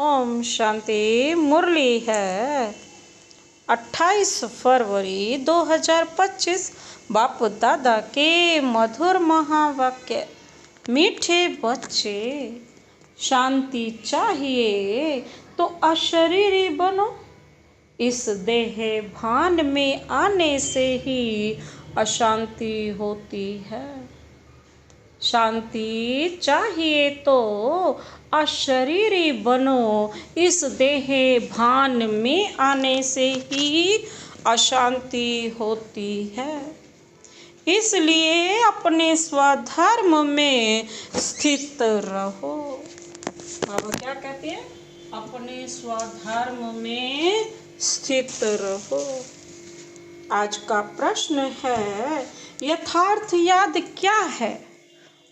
ओम शांति। मुरली है 28 फरवरी 2025। बाप दादा के मधुर महावाक्य। मीठे बच्चे, शांति चाहिए तो अशरीरी बनो। इस देह भान में आने से ही अशांति होती है। शांति चाहिए तो अशरीरी बनो। इस देह भान में आने से ही अशांति होती है। इसलिए अपने स्वधर्म में स्थित रहो। बाबा क्या कहते हैं? अपने स्वधर्म में स्थित रहो। आज का प्रश्न है, यथार्थ याद क्या है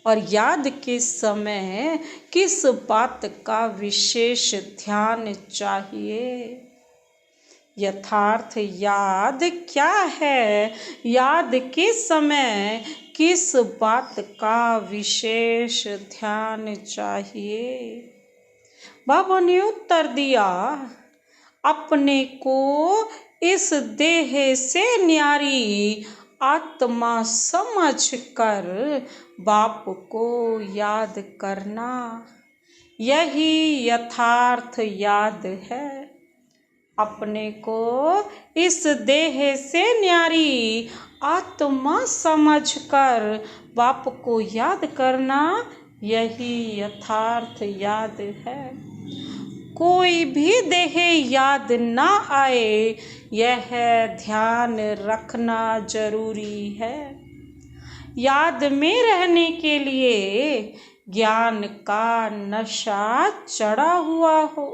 और याद के समय किस बात का विशेष ध्यान चाहिए? यथार्थ याद क्या है? याद के समय किस बात का विशेष ध्यान चाहिए? बाबा ने उत्तर दिया, अपने को इस देह से न्यारी आत्मा समझकर बाप को याद करना, यही यथार्थ याद है। अपने को इस देह से न्यारी आत्मा समझकर बाप को याद करना, यही यथार्थ याद है। कोई भी देह याद ना आए, यह ध्यान रखना जरूरी है। याद में रहने के लिए ज्ञान का नशा चढ़ा हुआ हो।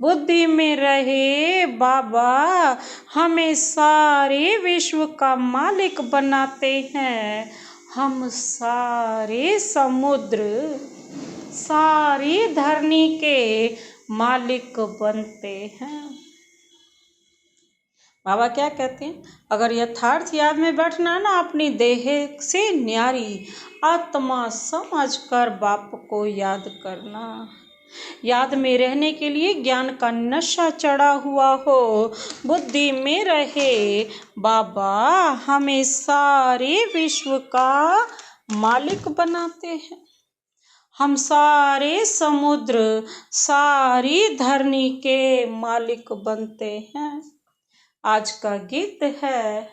बुद्धि में रहे बाबा हमें सारे विश्व का मालिक बनाते हैं। हम सारे समुद्र, सारी धरनी के मालिक बनते हैं। बाबा क्या कहते हैं? अगर यथार्थ याद में बैठना ना, अपनी देह से न्यारी आत्मा समझकर बाप को याद करना। याद में रहने के लिए ज्ञान का नशा चढ़ा हुआ हो। बुद्धि में रहे बाबा हमें सारे विश्व का मालिक बनाते हैं। हम सारे समुद्र, सारी धरनी के मालिक बनते हैं। आज का गीत है,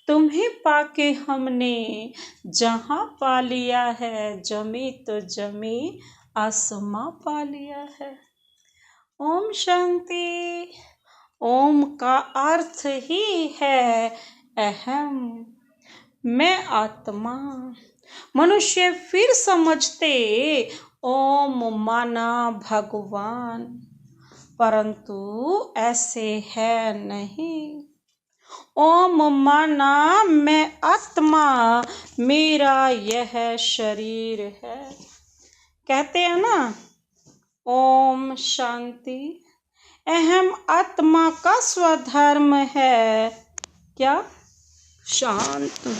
तुम्हें पाके हमने जहाँ पा लिया है, जमी तो जमी आसमां पा लिया है। ओम शांति। ओम का अर्थ ही है अहम, मैं आत्मा। मनुष्य फिर समझते ओम माना भगवान, परंतु ऐसे है नहीं। ओम माना मैं आत्मा, मेरा यह शरीर है। कहते हैं ना, ओम शांति। अहम आत्मा का स्वधर्म है क्या? शांत।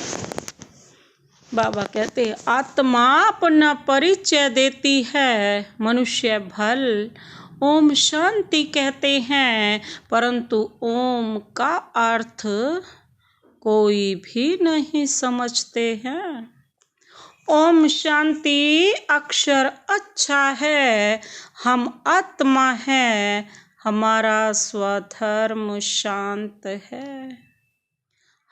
बाबा कहते हैं, आत्मा अपना परिचय देती है, मनुष्य भल ओम शांति कहते हैं, परंतु ओम का अर्थ कोई भी नहीं समझते हैं। ओम शांति अक्षर अच्छा है, हम आत्मा हैं, हमारा स्वधर्म शांत है।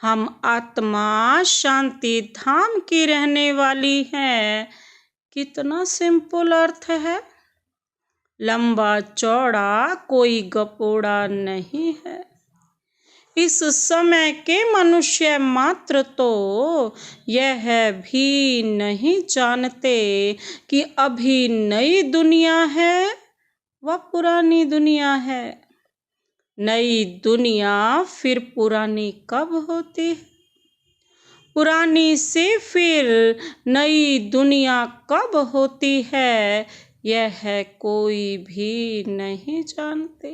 हम आत्मा शांति धाम की रहने वाली हैं। कितना सिंपल अर्थ है। लंबा चौड़ा कोई गपोड़ा नहीं है। इस समय के मनुष्य मात्र तो यह भी नहीं जानते कि अभी नई दुनिया है व पुरानी दुनिया है। नई दुनिया फिर पुरानी कब होती है? पुरानी से फिर नई दुनिया कब होती है, यह कोई भी नहीं जानते।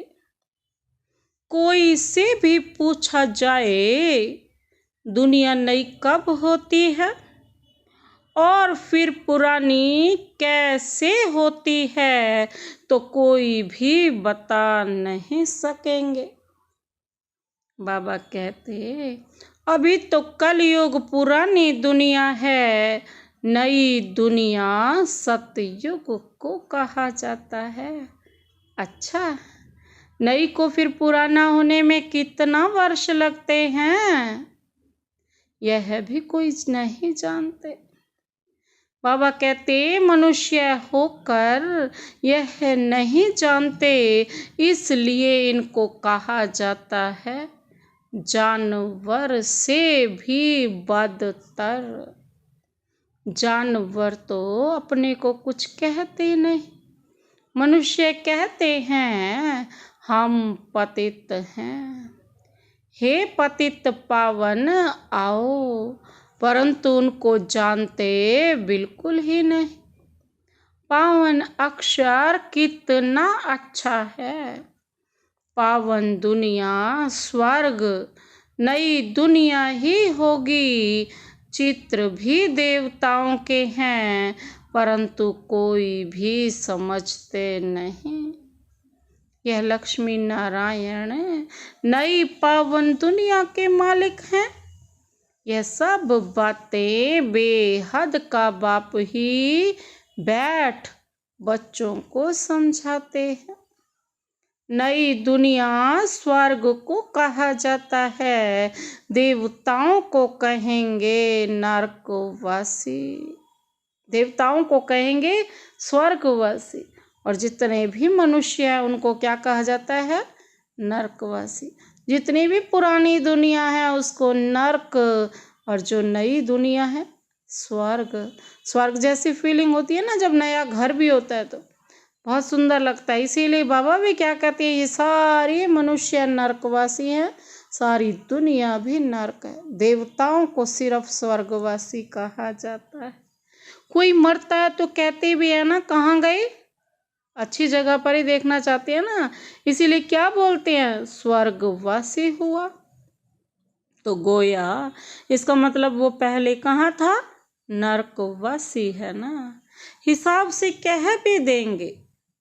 कोई से भी पूछा जाए दुनिया नई कब होती है और फिर पुरानी कैसे होती है तो कोई भी बता नहीं सकेंगे। बाबा कहते अभी तो कलयुग पुरानी दुनिया है, नई दुनिया सतयुग को कहा जाता है। अच्छा, नई को फिर पुराना होने में कितना वर्ष लगते हैं यह भी कोई नहीं जानते। बाबा कहते मनुष्य होकर यह नहीं जानते, इसलिए इनको कहा जाता है जानवर से भी बदतर। जानवर तो अपने को कुछ कहते नहीं, मनुष्य कहते हैं हम पतित हैं। हे पतित पावन आओ, परंतु उनको जानते बिल्कुल ही नहीं। पावन अक्षर कितना अच्छा है, पावन दुनिया स्वर्ग, नई दुनिया ही होगी। चित्र भी देवताओं के हैं, परंतु कोई भी समझते नहीं। यह लक्ष्मी नारायण नई पावन दुनिया के मालिक हैं। यह सब बातें बेहद का बाप ही बैठ बच्चों को समझाते हैं। नई दुनिया स्वर्ग को कहा जाता है, देवताओं को कहेंगे नरकवासी, देवताओं को कहेंगे स्वर्गवासी, और जितने भी मनुष्य हैं उनको क्या कहा जाता है नरकवासी। जितनी भी पुरानी दुनिया है उसको नरक, और जो नई दुनिया है स्वर्ग। स्वर्ग जैसी फीलिंग होती है ना जब नया घर भी होता है तो बहुत सुंदर लगता है। इसीलिए बाबा भी क्या कहते हैं, ये सारे मनुष्य नरकवासी हैं, सारी दुनिया भी नरक है। देवताओं को सिर्फ स्वर्गवासी कहा जाता है। कोई मरता है तो कहते भी है ना कहाँ गए, अच्छी जगह पर ही देखना चाहते हैं ना, इसीलिए क्या बोलते हैं स्वर्गवासी हुआ। तो गोया इसका मतलब वो पहले कहाँ था, नरकवासी है ना। हिसाब से कह भी देंगे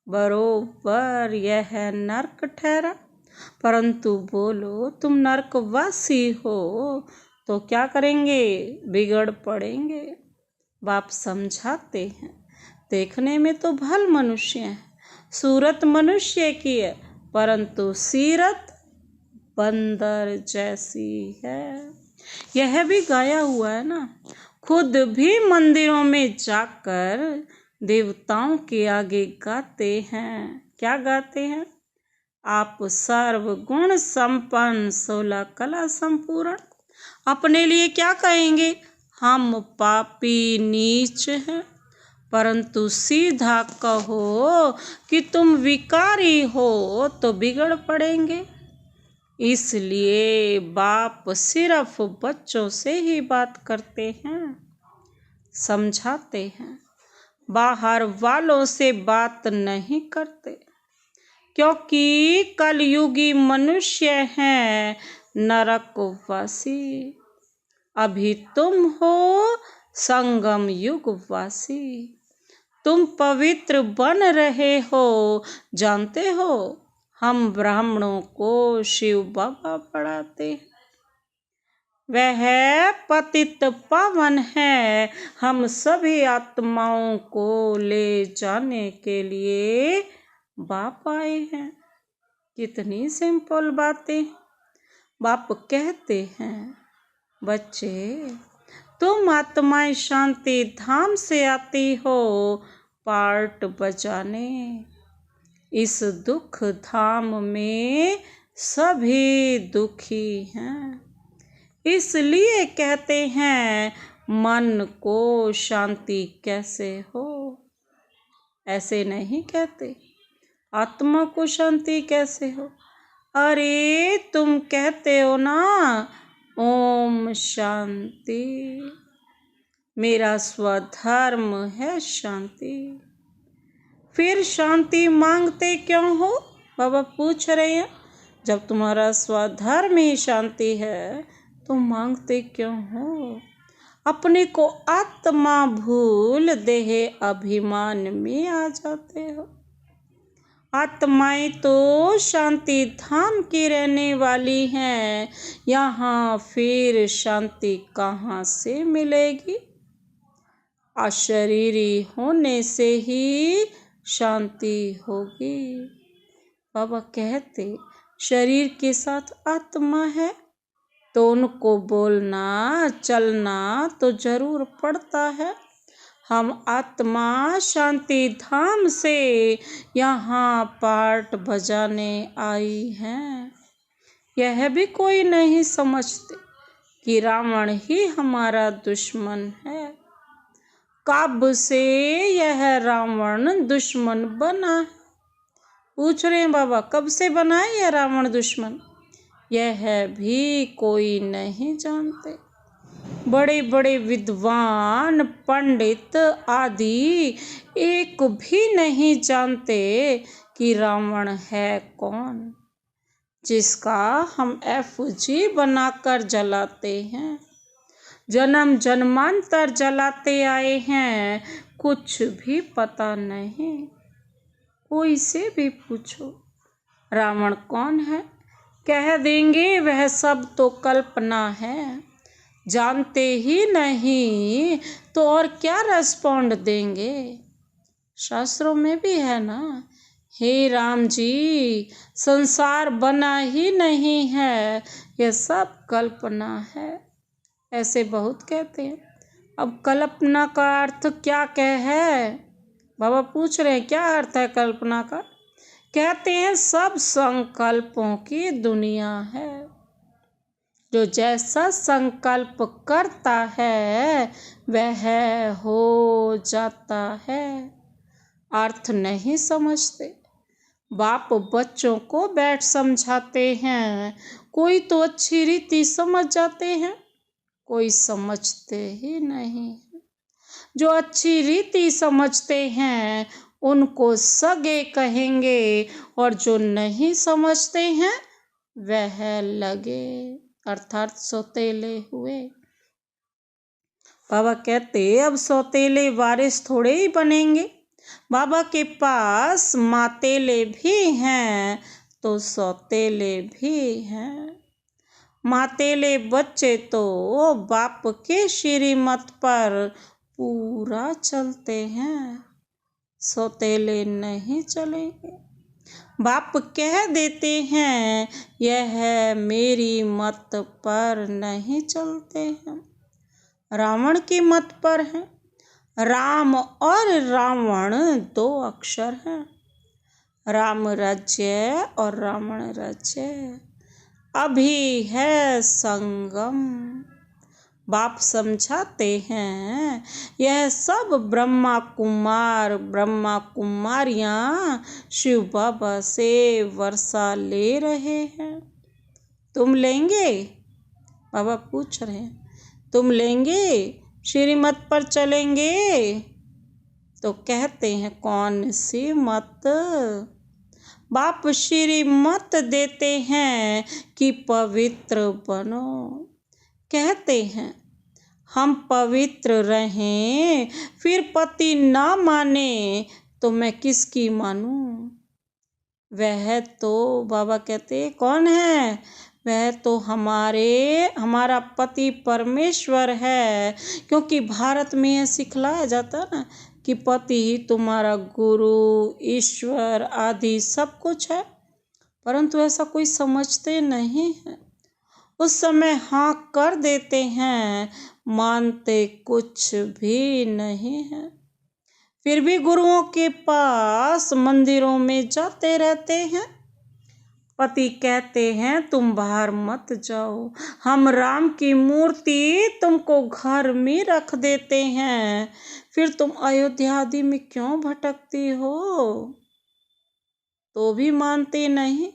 बरोबर यह नरक ठहरा, परंतु बोलो तुम नरकवासी हो तो क्या करेंगे, बिगड़ पड़ेंगे। बाप समझाते हैं देखने में तो भल मनुष्य है, सूरत मनुष्य की है, परंतु सीरत बंदर जैसी है। यह भी गाया हुआ है ना, खुद भी मंदिरों में जाकर देवताओं के आगे गाते हैं। क्या गाते हैं, आप सर्वगुण संपन्न 16 कला संपूर्ण। अपने लिए क्या कहेंगे, हम पापी नीच हैं, परंतु सीधा कहो कि तुम विकारी हो तो बिगड़ पड़ेंगे। इसलिए बाप सिर्फ बच्चों से ही बात करते हैं, समझाते हैं, बाहर वालों से बात नहीं करते, क्योंकि कलयुगी मनुष्य हैं नरकवासी। अभी तुम हो संगम युगवासी, तुम पवित्र बन रहे हो। जानते हो हम ब्राह्मणों को शिव बाबा पढ़ाते, वह पतित पावन है, हम सभी आत्माओं को ले जाने के लिए बाप आए हैं। कितनी सिंपल बातें। बाप कहते हैं बच्चे तुम आत्माएं शांति धाम से आती हो पार्ट बजाने। इस दुख धाम में सभी दुखी हैं, इसलिए कहते हैं मन को शांति कैसे हो। ऐसे नहीं कहते आत्मा को शांति कैसे हो। अरे तुम कहते हो ना ओम शांति, मेरा स्वधर्म है शांति, फिर शांति मांगते क्यों हो। बाबा पूछ रहे हैं जब तुम्हारा स्वधर्म ही शांति है तो मांगते क्यों हो। अपने को आत्मा भूल देह अभिमान में आ जाते हो। आत्माएं तो शांति धाम की रहने वाली हैं, यहाँ फिर शांति कहाँ से मिलेगी? अशरीरी होने से ही शांति होगी। बाबा कहते शरीर के साथ आत्मा है तो उनको बोलना चलना तो जरूर पड़ता है। हम आत्मा शांति धाम से यहाँ पाठ बजाने आई हैं। यह भी कोई नहीं समझते कि रावण ही हमारा दुश्मन है। कब से यह रावण दुश्मन बना? पूछ रहे हैं बाबा, कब से बना है यह रावण दुश्मन? यह भी कोई नहीं जानते। बड़े बड़े विद्वान पंडित आदि एक भी नहीं जानते कि रावण है कौन, जिसका हम एफजी बनाकर जलाते हैं। जन्म जन्मांतर जलाते आए हैं, कुछ भी पता नहीं। कोई से भी पूछो रावण कौन है, कह देंगे वह सब तो कल्पना है। जानते ही नहीं तो और क्या रेस्पॉन्ड देंगे? शास्त्रों में भी है ना, हे राम जी संसार बना ही नहीं है, यह सब कल्पना है। ऐसे बहुत कहते हैं। अब कल्पना का अर्थ क्या है? बाबा पूछ रहे हैं क्या अर्थ है कल्पना का? कहते हैं सब संकल्पों की दुनिया है। जो जैसा संकल्प करता है वह हो जाता है। अर्थ नहीं समझते। बाप बच्चों को बैठ समझाते हैं, कोई तो अच्छी रीति समझ जाते हैं, कोई समझते ही नहीं। जो अच्छी रीति समझते हैं उनको सगे कहेंगे और जो नहीं समझते हैं वह लगे, अर्थात सौतेले हुए। बाबा कहते अब सौतेले वारिस थोड़े ही बनेंगे। बाबा के पास मातेले भी हैं तो सौतेले भी हैं। मातेले बच्चे तो बाप के श्रीमत पर पूरा चलते हैं, सौतेले नहीं चलेंगे। बाप कह देते हैं यह मेरी मत पर नहीं चलते हैं, रावण की मत पर है। राम और रावण दो अक्षर हैं, राम राज्य और रावण राज्य। अभी है संगम। बाप समझाते हैं यह सब ब्रह्मा कुमार ब्रह्मा कुमारियाँ शिव बाबा से वर्षा ले रहे हैं। तुम लेंगे? बाबा पूछ रहे हैं तुम लेंगे, श्रीमत पर चलेंगे? तो कहते हैं कौन सी मत? बाप श्रीमत देते हैं कि पवित्र बनो। कहते हैं हम पवित्र रहें, फिर पति ना माने तो मैं किसकी मानूं? वह तो बाबा कहते कौन है? वह तो हमारा पति परमेश्वर है। क्योंकि भारत में यह सिखलाया जाता ना कि पति ही तुम्हारा गुरु ईश्वर आदि सब कुछ है, परंतु ऐसा कोई समझते नहीं है। उस समय हाँ कर देते हैं, मानते कुछ भी नहीं है। फिर भी गुरुओं के पास मंदिरों में जाते रहते हैं। पति कहते हैं तुम बाहर मत जाओ, हम राम की मूर्ति तुमको घर में रख देते हैं, फिर तुम अयोध्या आदि में क्यों भटकती हो? तो भी मानते नहीं।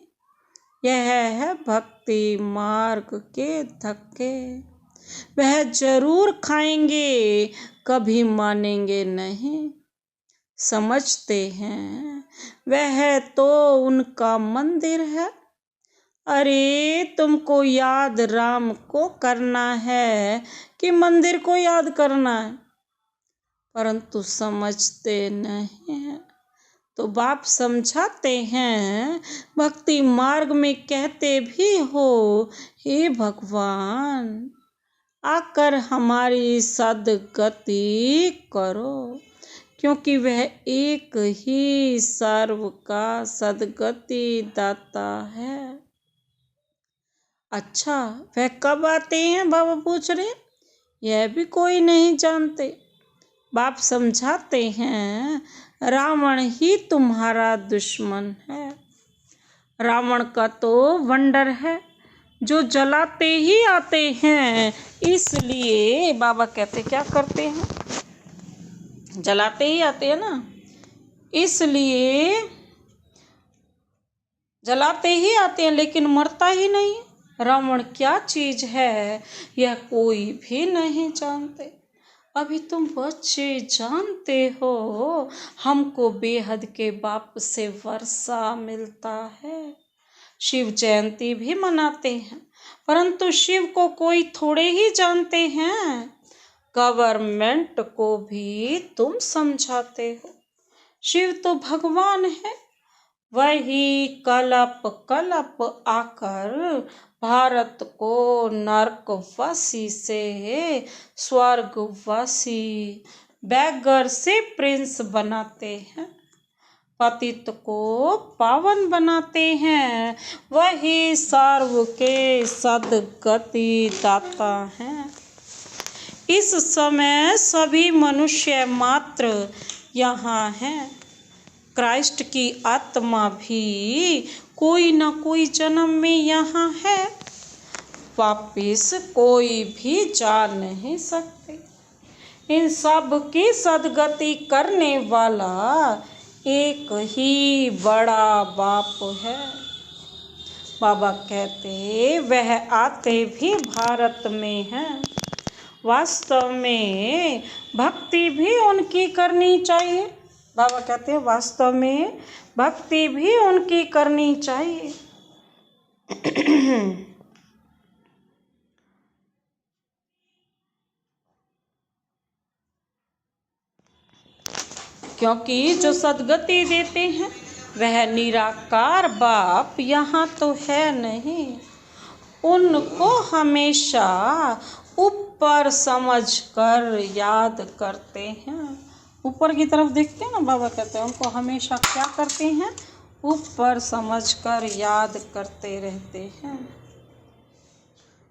यह है भक्ति मार्ग के धक्के। वह जरूर खाएंगे, कभी मानेंगे नहीं। समझते हैं वह तो उनका मंदिर है, अरे तुमको याद राम को करना है कि मंदिर को याद करना है, परंतु समझते नहीं हैं। तो बाप समझाते हैं, भक्ति मार्ग में कहते भी हो, हे भगवान आकर हमारी सद्गति करो, क्योंकि वह एक ही सर्व का सद्गति दाता है। अच्छा, वह कब आते हैं बाबा पूछ रहे, यह भी कोई नहीं जानते। बाप समझाते हैं, रावण ही तुम्हारा दुश्मन है। रावण का तो वंडर है, जो जलाते ही आते हैं। इसलिए बाबा कहते क्या करते हैं, जलाते ही आते हैं ना, इसलिए जलाते ही आते हैं, लेकिन मरता ही नहीं। रावण क्या चीज है यह कोई भी नहीं जानते। अभी तुम बच्चे जानते हो, हमको बेहद के बाप से वर्षा मिलता है। शिव जयंती भी मनाते हैं, परंतु शिव को कोई थोड़े ही जानते हैं। गवर्नमेंट को भी तुम समझाते हो, शिव तो भगवान है। वही कलप कलप आकर भारत को नरकवासी से स्वर्गवासी, बैगर से प्रिंस बनाते हैं, पतित को पावन बनाते हैं। वही सर्व के सद्गति दाता हैं। इस समय सभी मनुष्य मात्र यहाँ हैं। क्राइस्ट की आत्मा भी कोई न कोई जन्म में यहाँ है, वापिस कोई भी जा नहीं सकते। इन सब की सद्गति करने वाला एक ही बड़ा बाप है। बाबा कहते वह आते भी भारत में हैं। वास्तव में भक्ति भी उनकी करनी चाहिए। बाबा कहते हैं वास्तव में भक्ति भी उनकी करनी चाहिए। क्योंकि जो सद्गति देते हैं वह निराकार बाप यहाँ तो है नहीं। उनको हमेशा ऊपर समझकर याद करते हैं। ऊपर की तरफ देखते हैं ना, बाबा कहते हैं उनको हमेशा क्या करते हैं, ऊपर समझकर याद करते रहते हैं।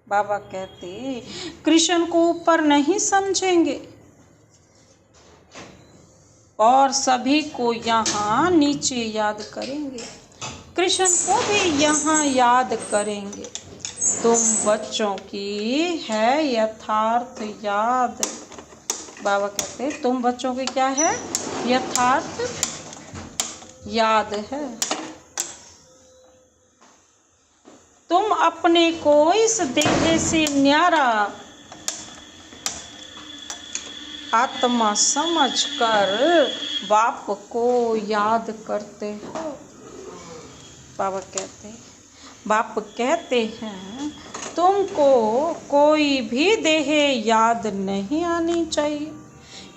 बाबा कहते कृष्ण को ऊपर नहीं समझेंगे और सभी को यहाँ नीचे याद करेंगे। कृष्ण को भी यहाँ याद करेंगे। तुम बच्चों की है यथार्थ याद। बाबा कहते तुम बच्चों की क्या है, यथार्थ याद है। तुम अपने को इस देह से न्यारा आत्मा समझकर बाप को याद करते हो। बाबा कहते हैं, बाप कहते हैं तुमको कोई भी देह याद नहीं आनी चाहिए।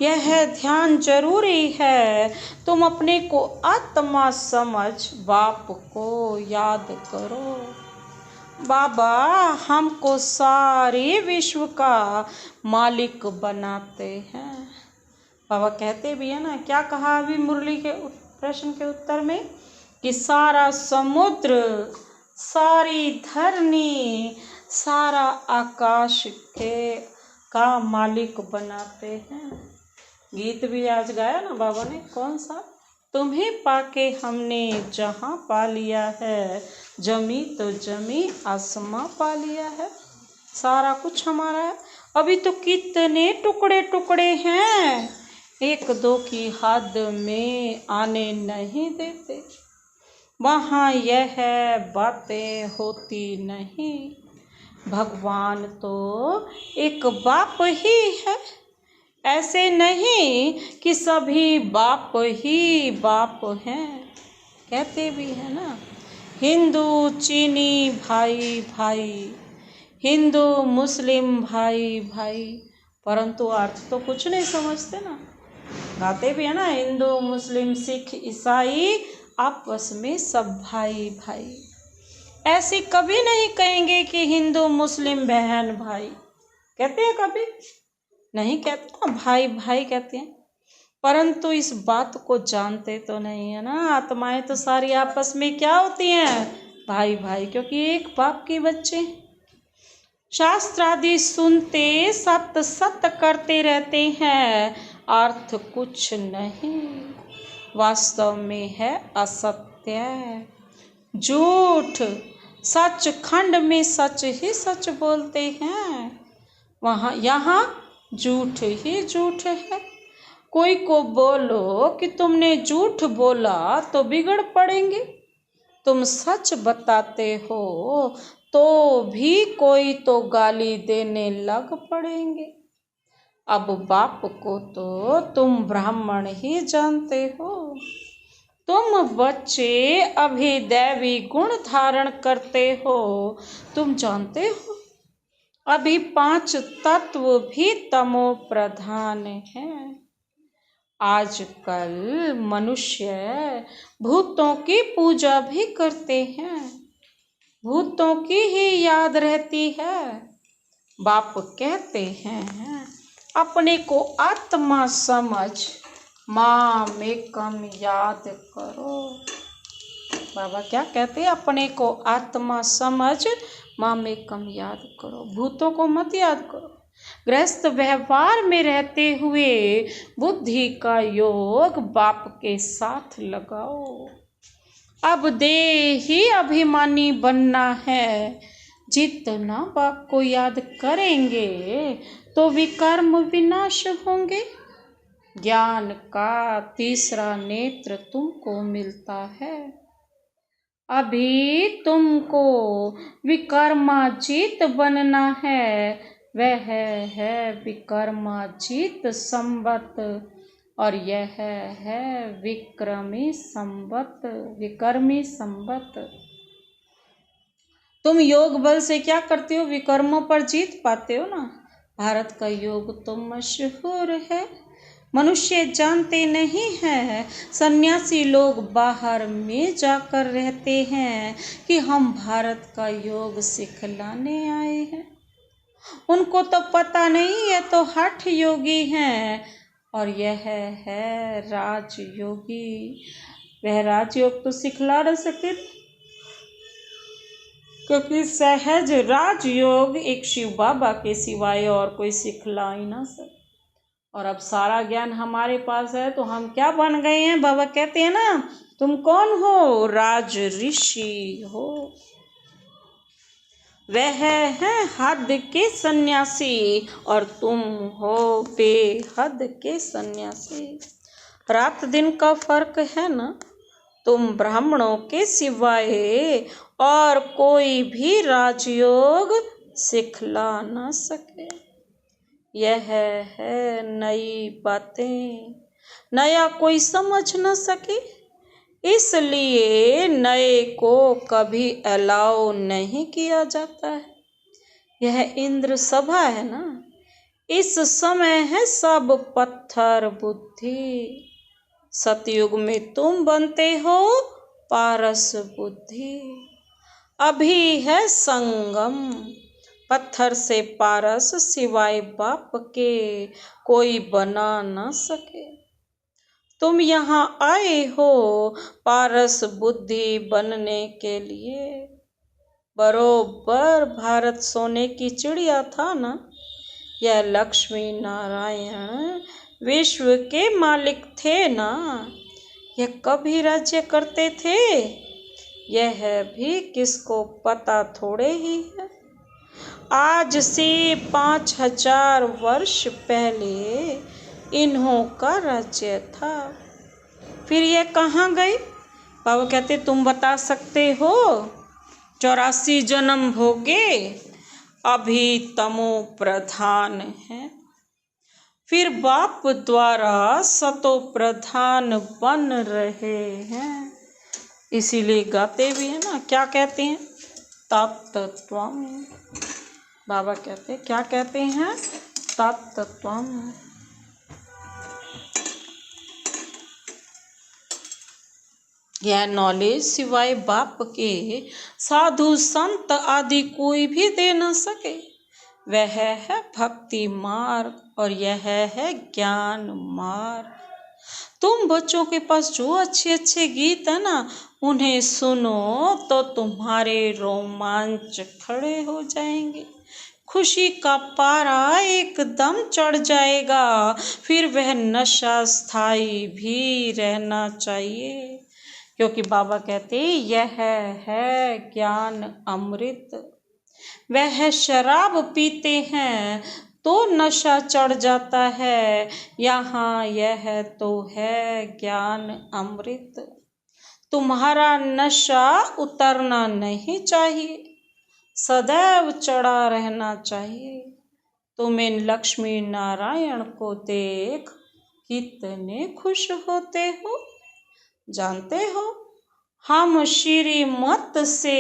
यह ध्यान जरूरी है। तुम अपने को आत्मा समझ बाप को याद करो। बाबा हमको सारे विश्व का मालिक बनाते हैं। बाबा कहते भी है ना, क्या कहा अभी मुरली के प्रश्न के उत्तर में, कि सारा समुद्र, सारी धरनी, सारा आकाश के का मालिक बनाते हैं। गीत भी आज गाया ना बाबा ने, कौन सा, तुम्हें पाके हमने जहाँ पा लिया है, जमी तो जमी आसमां पा लिया है। सारा कुछ हमारा है। अभी तो कितने टुकड़े टुकड़े हैं, एक दो की हद में आने नहीं देते। वहाँ यह बातें होती नहीं। भगवान तो एक बाप ही है। ऐसे नहीं कि सभी बाप ही बाप हैं। कहते भी है ना, हिंदू चीनी भाई भाई, हिंदू मुस्लिम भाई भाई, परंतु अर्थ तो कुछ नहीं समझते ना। गाते भी है ना, हिंदू मुस्लिम सिख ईसाई आपस में सब भाई भाई। ऐसे कभी नहीं कहेंगे कि हिंदू मुस्लिम बहन भाई, कहते हैं कभी? नहीं कहते ना, भाई भाई कहते हैं। परंतु इस बात को जानते तो नहीं है ना, आत्माएं तो सारी आपस में क्या होती हैं? भाई भाई, क्योंकि एक बाप के बच्चे। शास्त्र आदि सुनते सत्य सत्य करते रहते हैं, अर्थ कुछ नहीं, वास्तव में है असत्य, झूठ। सच खंड में सच ही सच बोलते हैं, वहाँ यहाँ झूठ ही झूठ है। कोई को बोलो कि तुमने झूठ बोला तो बिगड़ पड़ेंगे, तुम सच बताते हो तो भी कोई तो गाली देने लग पड़ेंगे। अब बाप को तो तुम ब्राह्मण ही जानते हो, तुम बच्चे अभी दैवी गुण धारण करते हो, तुम जानते हो अभी 5 तत्व भी तमो प्रधान हैं। आजकल मनुष्य भूतों की पूजा भी करते हैं, भूतों की ही याद रहती है। बाप कहते हैं अपने को आत्मा समझ माम एकम याद करो। बाबा क्या कहते हैं? अपने को आत्मा समझ माम एकम याद करो, भूतों को मत याद करो। गृहस्थ व्यवहार में रहते हुए बुद्धि का योग बाप के साथ लगाओ। अब देही अभिमानी बनना है, जितना बाप को याद करेंगे तो विकर्म विनाश होंगे। ज्ञान का तीसरा नेत्र तुमको मिलता है। अभी तुमको विकर्माजीत बनना है, वह है विकर्माजीत संवत, और यह है विक्रमी संवत, विकर्मी संवत। तुम योग बल से क्या करते हो? विकर्मों पर जीत पाते हो ना। भारत का योग तो मशहूर है, मनुष्य जानते नहीं हैं। सन्यासी लोग बाहर में जाकर रहते हैं कि हम भारत का योग सिखलाने आए हैं, उनको तो पता नहीं है तो हठ योगी हैं, और यह है राजयोगी। वह राजयोग तो सिखला न सके, क्योंकि सहज राजयोग एक शिव बाबा के सिवाय और कोई सिखला ही ना सके। और अब सारा ज्ञान हमारे पास है तो हम क्या बन गए हैं? बाबा कहते हैं ना, तुम कौन हो? राज ऋषि हो। वह है हद के सन्यासी और तुम हो बेहद के सन्यासी। रात दिन का फर्क है ना। तुम ब्राह्मणों के सिवाय और कोई भी राजयोग सिखला न सके। यह है नई बातें, नया कोई समझ न सके, इसलिए नए को कभी अलाउ नहीं किया जाता है। यह इंद्र सभा है ना, इस समय है सब पत्थर बुद्धि। सतयुग में तुम बनते हो पारस बुद्धि। अभी है संगम, पत्थर से पारस सिवाय बाप के कोई बना न सके। तुम यहाँ आए हो पारस बुद्धि बनने के लिए। बरोबर भारत सोने की चिड़िया था ना। यह लक्ष्मी नारायण विश्व के मालिक थे ना। यह कभी राज्य करते थे, यह भी किसको पता थोड़े ही है। आज से 5000 वर्ष पहले इन्हों का राज्य था। फिर ये कहाँ गए? बाबा कहते तुम बता सकते हो? 84 जन्म भोगे, अभी तमो प्रधान है। फिर बाप द्वारा सतो प्रधान बन रहे हैं। इसीलिए गाते भी हैं ना, क्या कहते हैं? तत्त्वम्। बाबा कहते हैं, क्या कहते हैं? तत्त्वम्। यह नॉलेज सिवाय बाप के साधु संत आदि कोई भी दे न सके। वह है भक्ति मार्ग और यह है ज्ञान मार्ग। तुम बच्चों के पास जो अच्छे अच्छे गीत है ना, उन्हें सुनो तो तुम्हारे रोमांच खड़े हो जाएंगे, खुशी का पारा एकदम चढ़ जाएगा। फिर वह नशा स्थायी भी रहना चाहिए, क्योंकि बाबा कहते यह है ज्ञान अमृत। वह शराब पीते हैं तो नशा चढ़ जाता है, यहाँ यह तो है ज्ञान अमृत। तुम्हारा नशा उतरना नहीं चाहिए, सदैव चढ़ा रहना चाहिए। तुम इन लक्ष्मी नारायण को देख कितने खुश होते हो, जानते हो? हम श्रीमत से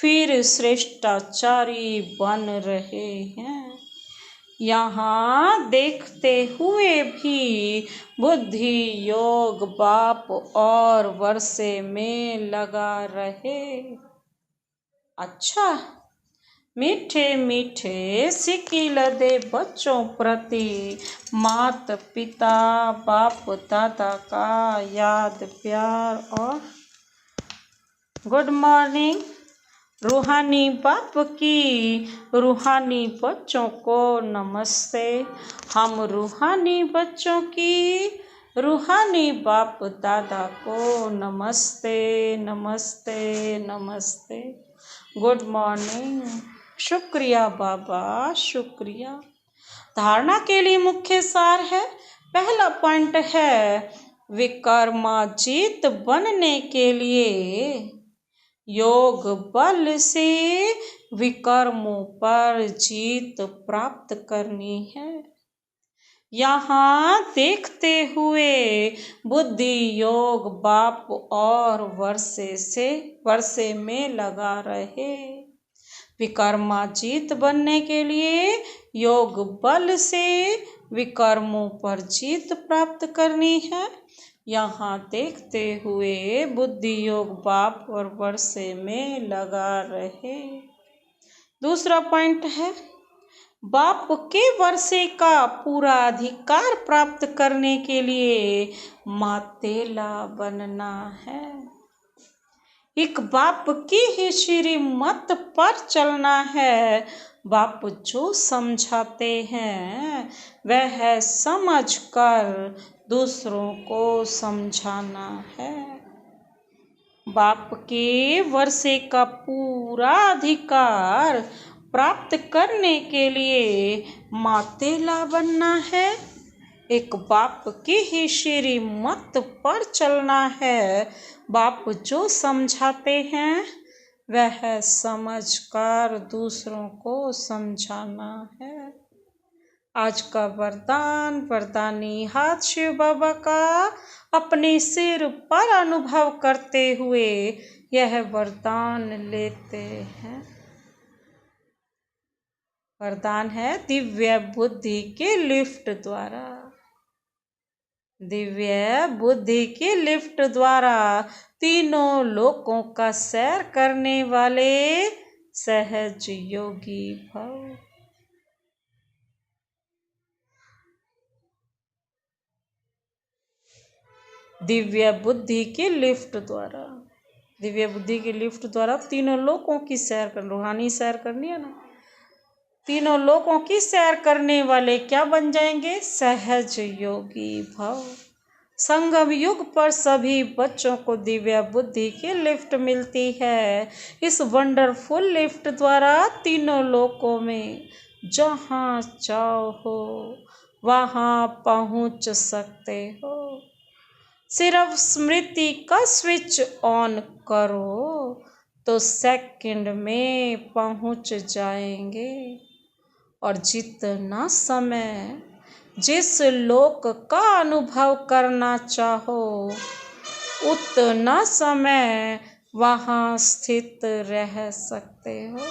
फिर श्रेष्ठाचारी बन रहे हैं। यहाँ देखते हुए भी बुद्धि योग बाप और वर्षे में लगा रहे। अच्छा, मीठे मीठे सिकिल दे बच्चों प्रति मात पिता बाप दादा का याद प्यार और गुड मॉर्निंग। रूहानी बाप की रूहानी बच्चों को नमस्ते। हम रूहानी बच्चों की रूहानी बाप दादा को नमस्ते नमस्ते नमस्ते। Good morning. शुक्रिया बाबा, शुक्रिया। धारणा के लिए मुख्य सार है। पहला पॉइंट है, विकर्माजीत बनने के लिए योग बल से विकर्मों पर जीत प्राप्त करनी है। यहाँ देखते हुए बुद्धि योग बाप और वर्षे में लगा रहे। विकर्माजीत बनने के लिए योग बल से विकर्मों पर जीत प्राप्त करनी है। यहाँ देखते हुए बुद्धि योग बाप और वर्षे में लगा रहे। दूसरा पॉइंट है, बाप के वर्षे का पूरा अधिकार प्राप्त करने के लिए मातेला बनना है। एक बाप की ही श्रीमत पर चलना है। बाप जो समझाते हैं वह समझकर दूसरों को समझाना है। बाप के वर्षे का पूरा अधिकार प्राप्त करने के लिए मातेला बनना है। एक बाप की ही श्रीमत पर चलना है। बाप जो समझाते हैं वह समझकर दूसरों को समझाना है। आज का वरदान, वरदानी हाथ शिव बाबा का अपने सिर पर अनुभव करते हुए यह वरदान लेते हैं। वरदान है, दिव्य बुद्धि के लिफ्ट द्वारा। दिव्य बुद्धि के लिफ्ट द्वारा तीनों लोकों का सैर करने वाले सहज योगी भव। दिव्य बुद्धि के लिफ्ट द्वारा, दिव्य बुद्धि के लिफ्ट द्वारा तीनों लोकों की सैर कर, रूहानी सैर करनी है ना। तीनों लोकों की सैर करने वाले क्या बन जाएंगे? सहज योगी भव। संगम युग पर सभी बच्चों को दिव्य बुद्धि की लिफ्ट मिलती है। इस वंडरफुल लिफ्ट द्वारा तीनों लोकों में जहाँ चाहो वहाँ पहुँच सकते हो। सिर्फ स्मृति का स्विच ऑन करो तो सेकंड में पहुँच जाएंगे। और जितना समय जिस लोक का अनुभव करना चाहो उतना समय वहाँ स्थित रह सकते हो।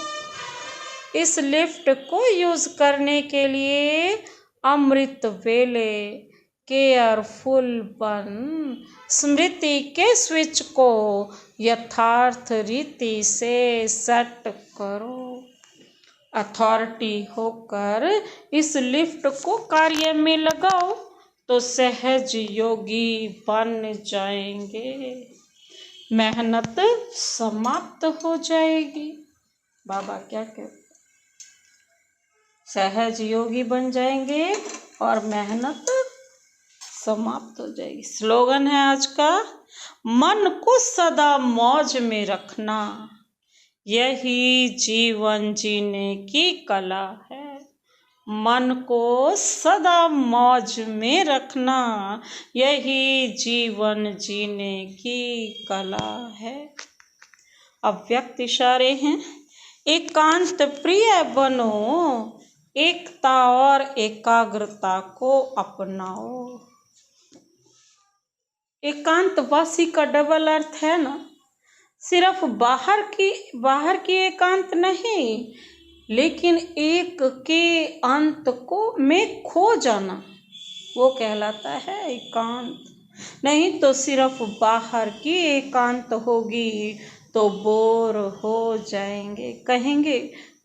इस लिफ्ट को यूज करने के लिए अमृत वेले केयरफुल बन स्मृति के स्विच को यथार्थ रीति से सेट करो। अथॉरिटी होकर इस लिफ्ट को कार्य में लगाओ तो सहज योगी बन जाएंगे। मेहनत समाप्त हो जाएगी। बाबा क्या कहते, सहज योगी बन जाएंगे और मेहनत समाप्त हो जाएगी। स्लोगन है आज का, मन को सदा मौज में रखना यही जीवन जीने की कला है। मन को सदा मौज में रखना यही जीवन जीने की कला है। अव्यक्त इशारे हैं। एकांत प्रिय बनो, एकता और एकाग्रता को अपनाओ। एकांतवासी का डबल अर्थ है ना, सिर्फ बाहर की एकांत नहीं, लेकिन एक के अंत को में खो जाना, वो कहलाता है एकांत। नहीं तो सिर्फ बाहर की एकांत होगी तो बोर हो जाएंगे, कहेंगे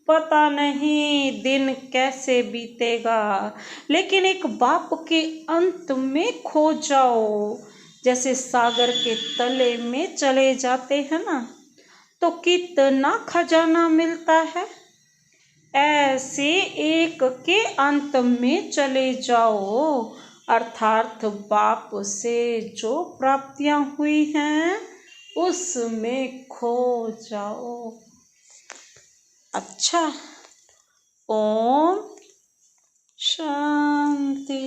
पता नहीं दिन कैसे बीतेगा। लेकिन एक बाप के अंत में खो जाओ, जैसे सागर के तले में चले जाते हैं ना, तो कितना खजाना मिलता है। ऐसे एक के अंत में चले जाओ, अर्थात बाप से जो प्राप्तियां हुई हैं उसमें खो जाओ। अच्छा, ओम शांति।